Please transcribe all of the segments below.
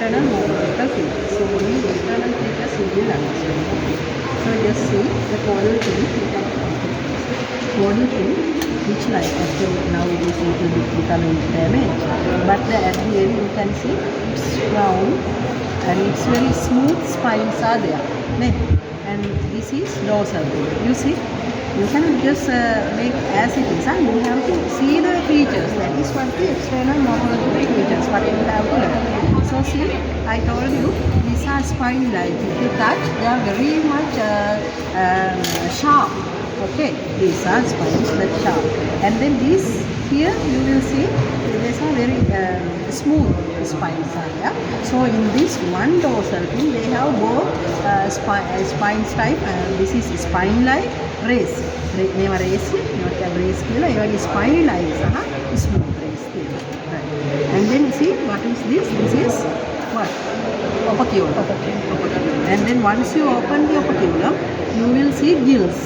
external morphological features. So only internal features you will understand. Okay. So just see the caudal fin. Caudal fin, which like actually now it is little bit becoming damaged, but at the end you can see it's round and it's very smooth spines are there. And this is dorsal fin. You see, you cannot just make as it is, and you have to see the features. That is what the external morphological features, what you have to learn. So see, I told you these are spine-like. If you touch, they are very much sharp. Okay, these are spines that sharp. And then these here you will see these are very smooth spines are there. So in this one dorsal fin, they have both spines type. This is spine-like race. Name race, not race කියලා. ඒ වගේ spine-like සහ smooth race තියෙනවා. Right. And then see what is this? This is what? Operculum. And then once you open the operculum, you will see gills.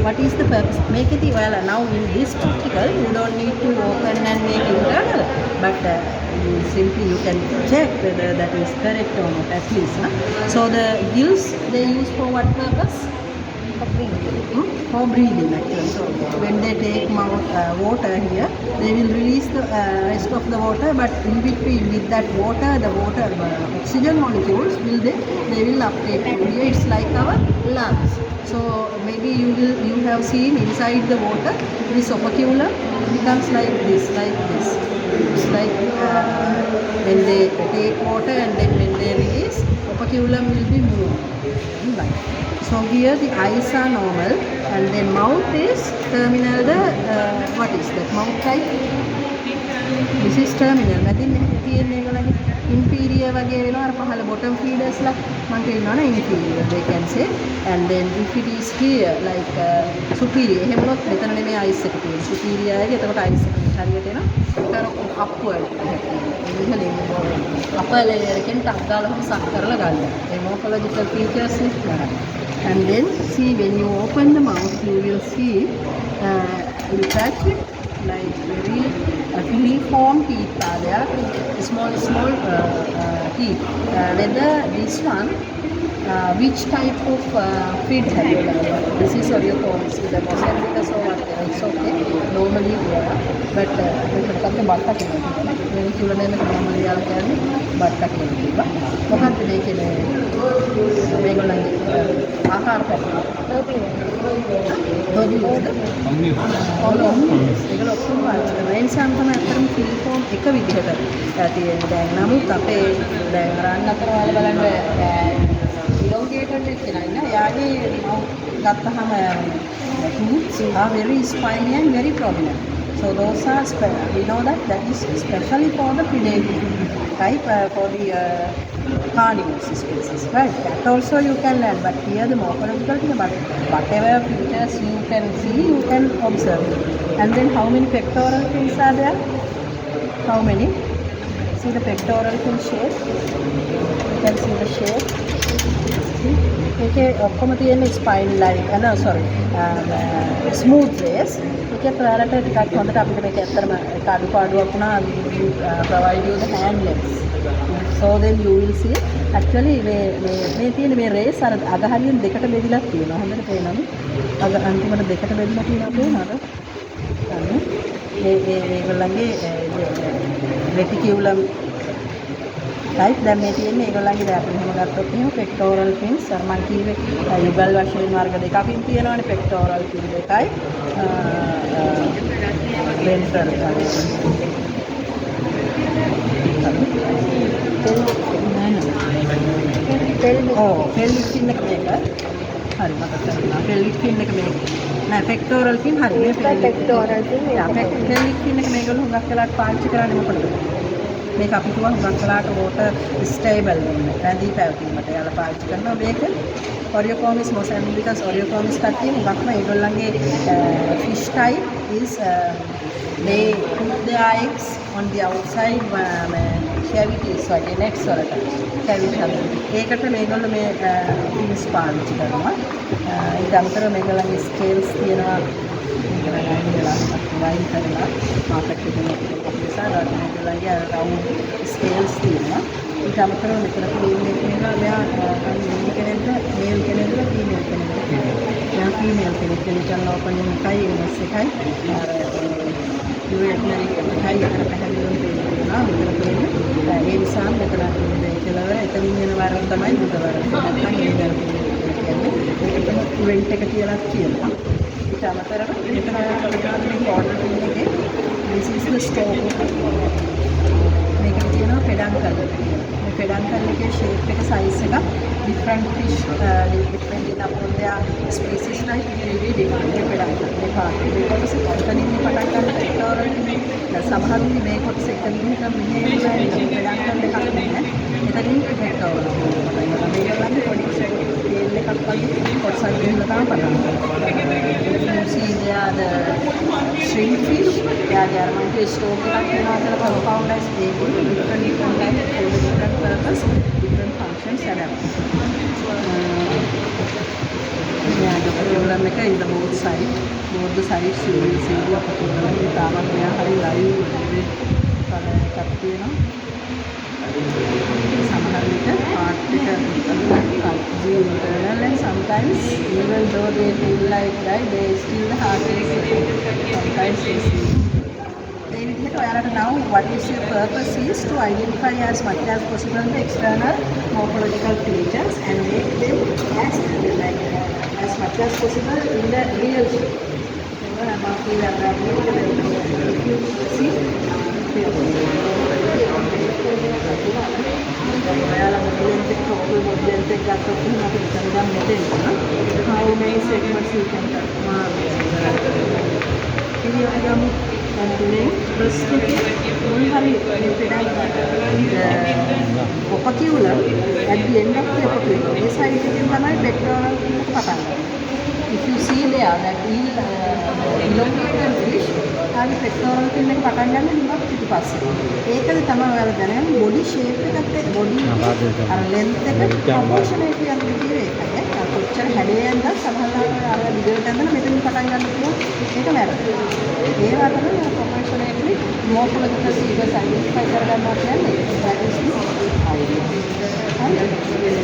What is the purpose? Make it well. Now in this optical, you don't need to open and make internal, but you can check whether that is correct or not at least. So the gills they use for what purpose? For breathing actually. So when they take water here, they will release the rest of the water, but in between with that water, the water oxygen molecules they will uptake. Here it's like our lungs. So maybe you have seen inside the water, this operculum becomes like this. It's like when they take water and then when they release, operculum will be moved. Like. So here the eyes are normal, and then mouth is terminal. What is that mouth type? This is terminal. මැදින් තියෙන ඒගොල්ලන්ගේ inferior වගේ වෙනවා. අර පහළ bottom feeders ලා මන්ට ඉන්නවනේ inferior they can say. And then if it is here like superior, එහෙමනොත් මෙතන නෙමෙයි eyes එක තියෙන්නේ. superior එකේ එතකොට eyes එක හරියට එනවා. ඒක upward. ඉහළින් upper layer එකෙන් ටක් ගාලා හොම සක් කරලා ගන්නවා. ඒ morphological features නේ. And then see when you open the mouth, you will see you touch it like very filiform teeth are there, small teeth. Whether this one, which type of feed have you done? This is Oriocomis with the Mosaicus or whatever. It's okay. Normally there, but we batta කියනවා. මේ තුලනේ normally Yala කියන්නේ batta කියනවා. මොකක්ද මේකේ මේගොල්ලන්ගේ ආකාර පැත්තට. ඒක ඔක්කොම පාවිච්චි කරනවා. ඒ නිසා තමයි අතරම ෆිල්ෆෝම් එක විදිහට තියෙන්නේ. දැන් නමුත් අපේ දැන් රන් අතර වල බලන්න elongated එක නෑ. යාගේ ගත්තහම roots are very spiny and very prominent. So those are we know that is especially for the predating type for the carnivorous species, right? That also you can learn, but here the morphological thing, but whatever features you can see, you can observe. And then how many pectoral fins are there? How many? See the pectoral fin shape. You can see the shape. See? Okay, ඔක්කොම තියෙන spine like smooth race. Okay, ප්‍රාරට ටිකක් හොඳට අපිට මේක ඇත්තටම අඩුපාඩුවක් වුණා provide you the hand lens. So then you will see actually මේ තියෙන මේ race අර අග හරියෙන් දෙකට බෙදලා තියෙනවා. හොඳට පේනවනේ. අග අන්තිමට දෙකට බෙදලා තියෙනවා පේනවද? ඒගොල්ලන්ගේ reticulum type දැන් මේ තියෙන්නේ ඒගොල්ලන්ගේ දැන් අපි මෙහෙම ගත්තොත් එහෙම pectoral fins අර මම කිව්වේ යුගල් වශයෙන් වර්ග දෙකකින් තියෙනවානේ pectoral fin දෙකයි ventral pelvic fin එක මේක හරි මතක කරගන්න pelvic fin එක මේක නෑ pectoral fin හරි මේ pectoral fin pelvic fin එක මේගොල්ලෝ හුඟක් වෙලාවට පාවිච්චි කරන්නේ මොකටද මේක අපි කියනවා හුඟක් වෙලාවට water stable වෙන්න රැඳී පැවතීමට යාලා පාවිච්චි කරනවා මේක Oriocomis mosambicus Oriocomis කට්ටිය හුඟක්ම ඒගොල්ලන්ගේ fish type is they put their eggs on the outside cavities වගේ nets වලට cavity හදන. ඒකට මේගොල්ලෝ මේ fins පාවිච්චි කරනවා. ඊට අමතරව මේගොල්ලන්ගේ scales තියෙනවා. වයින් කරලා මාකට් එකේ නිසා මේගොල්ලන්ගේ round scales තියෙනවා. ඊට අමතරව මෙතන ක්‍රීම් එක වෙනවා මෙයා මේල් කෙනෙක්ද මේල් කෙනෙක්ද ෆීමේල් කෙනෙක්ද මෙයා ෆීමේල් කෙනෙක් කෙනෙක්ල ඕපනින් එකයි එනස් එකයි අර යුරේට්නරි එකයි අතර පැහැදිලිවම තේරෙනවා මෙතන තියෙන්නේ ඒ නිසා මෙතන මේ කෙලවර එතනින් එන වරම තමයි බුද වරම නැත්නම් ඒ වරම කියන්නේ ඒකම ඉවෙන්ට් එක කියලා කියනවා ඊට අමතරව මෙතන ඔයාලට කෝඩ් එකේ this is the store මේක කියනවා පෙඩන්කල් මේ පෙඩන්කල් එකේ shape එක size එක different fish depending upon their species type it will be different මේ පෙඩන්කල් මේ පාට මේ කොටස එතනින් පටන් ගන්න පෙක්ටෝරල් සමහරුන් මේ කොටස එතනින් මෙහෙම පෙඩන්කල් එකක් නැහැ එතනින් පෙක්ටෝරල් මේක ගන්න පොඩි ටේල් එකක් වගේ කොටසක් ගිහලා තමයි පටන් ගන්න you see there the shrimp fish එයාගේ අර මන්ට ස්ටෝක් එකක් වෙනවා කියලා කවුන්ටයිස් ඒගොල්ලෝ different type for different purpose different functions adapt yeah the problem එක in the both the sides you will see the problem තාමත් මෙයා හරි live එකක් තියෙනවා සමහර විට part එක internal and sometimes even though they feel like that they still the heart is sometimes they see ඒ විදිහට ඔයාලට now what is your purpose is to identify as much as possible the external morphological features and make them as like as much as possible in the real shape. If you see ඔයාලා model එක total model එක ගත්තොත් එහෙනම් අපිට දැන් මෙතෙන් how many segments you can cut ඉතින් යම් first එකේ මුල් හරි මේ pedal opercular at the end of the opercle ඒ side එකෙන් තමයි pectoral එක පටන් ගන්නේ. If you see there that elongated fish හරි pectoral fin එක පටන් ගන්න නිකන් පිටිපස්සේ. ඒකද තමයි ඔයාලා දැනගන්නේ body shape එකත් එක්ක body අර length එක proportionate කියන්නේ කිව්වේ ඒකයි. කොච්චර හැඩයෙන්ද සමහරවිට අර විදිහට ඇඳලා මෙතනින් පටන් ගන්න පුළුවන් ඒක වැරදි. ඒ වගේම proportionately morphological features identify කරගන්නවා කියන්නේ that is the idea.